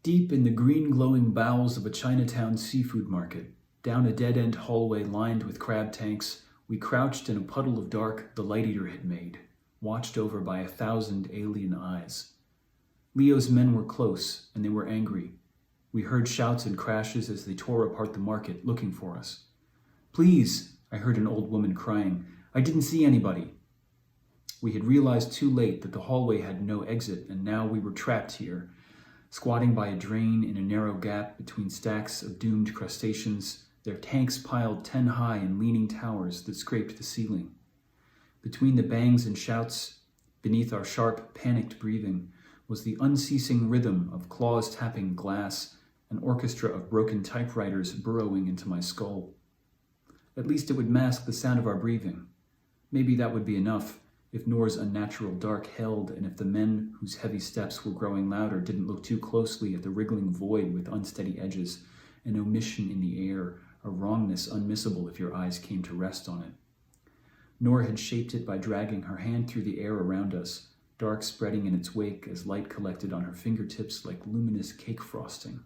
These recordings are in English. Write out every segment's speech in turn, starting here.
Deep in the green glowing bowels of a Chinatown seafood market, down a dead-end hallway lined with crab tanks, we crouched in a puddle of dark the light eater had made, watched over by 1,000 alien eyes. Leo's men were close, and they were angry. We heard shouts and crashes as they tore apart the market, looking for us. "Please," I heard an old woman crying, "I didn't see anybody." We had realized too late that the hallway had no exit, and now we were trapped here, squatting by a drain in a narrow gap between stacks of doomed crustaceans, their tanks piled 10 high in leaning towers that scraped the ceiling. Between the bangs and shouts, beneath our sharp, panicked breathing, was the unceasing rhythm of claws tapping glass, an orchestra of broken typewriters burrowing into my skull. At least it would mask the sound of our breathing. Maybe that would be enough, if Noor's unnatural dark held, and if the men whose heavy steps were growing louder didn't look too closely at the wriggling void with unsteady edges, an omission in the air, a wrongness unmissable if your eyes came to rest on it. Noor had shaped it by dragging her hand through the air around us, dark spreading in its wake as light collected on her fingertips like luminous cake frosting.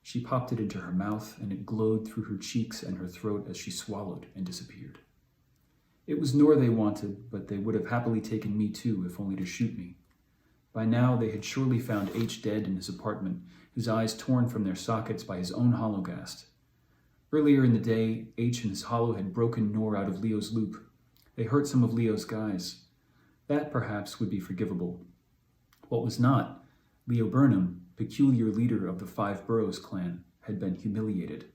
She popped it into her mouth, and it glowed through her cheeks and her throat as she swallowed and disappeared. It was Noor they wanted, but they would have happily taken me too, if only to shoot me. By now they had surely found H dead in his apartment, his eyes torn from their sockets by his own hologast. Earlier in the day, H and his hollow had broken Noor out of Leo's loop. They hurt some of Leo's guys. That, perhaps, would be forgivable. What was not, Leo Burnham, peculiar leader of the Five Boroughs clan, had been humiliated.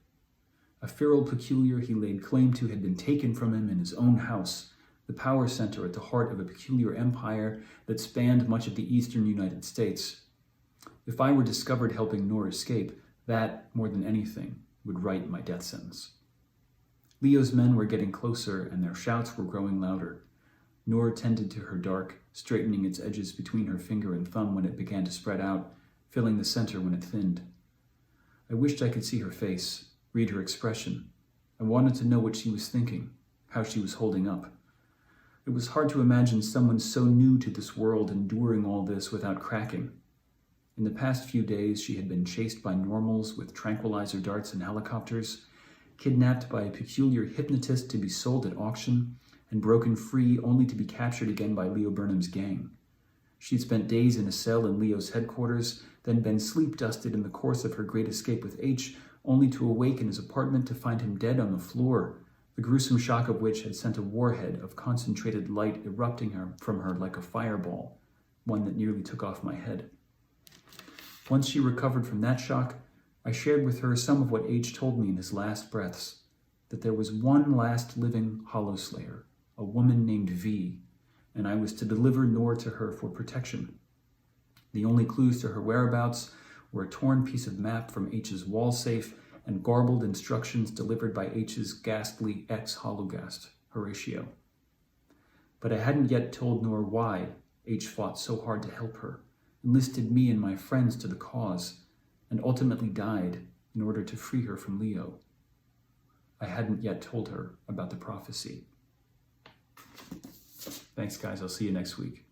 A feral peculiar he laid claim to had been taken from him in his own house, the power center at the heart of a peculiar empire that spanned much of the eastern United States. If I were discovered helping Noor escape, that, more than anything, would write my death sentence. Leo's men were getting closer, and their shouts were growing louder. Noor tended to her dark, straightening its edges between her finger and thumb when it began to spread out, filling the center when it thinned. I wished I could see her face, read her expression. I wanted to know what she was thinking, how she was holding up. It was hard to imagine someone so new to this world enduring all this without cracking. In the past few days, she had been chased by normals with tranquilizer darts and helicopters, kidnapped by a peculiar hypnotist to be sold at auction, and broken free only to be captured again by Leo Burnham's gang. She'd spent days in a cell in Leo's headquarters, then been sleep-dusted in the course of her great escape with H, only to awake in his apartment to find him dead on the floor, the gruesome shock of which had sent a warhead of concentrated light erupting from her like a fireball, one that nearly took off my head. Once she recovered from that shock, I shared with her some of what H told me in his last breaths, that there was one last living Hollow Slayer, a woman named V, and I was to deliver Noor to her for protection. The only clues to her whereabouts were a torn piece of map from H's wall safe and garbled instructions delivered by H's ghastly ex-hologast, Horatio. But I hadn't yet told Noor why H fought so hard to help her, enlisted me and my friends to the cause, and ultimately died in order to free her from Leo. I hadn't yet told her about the prophecy. Thanks, guys. I'll see you next week.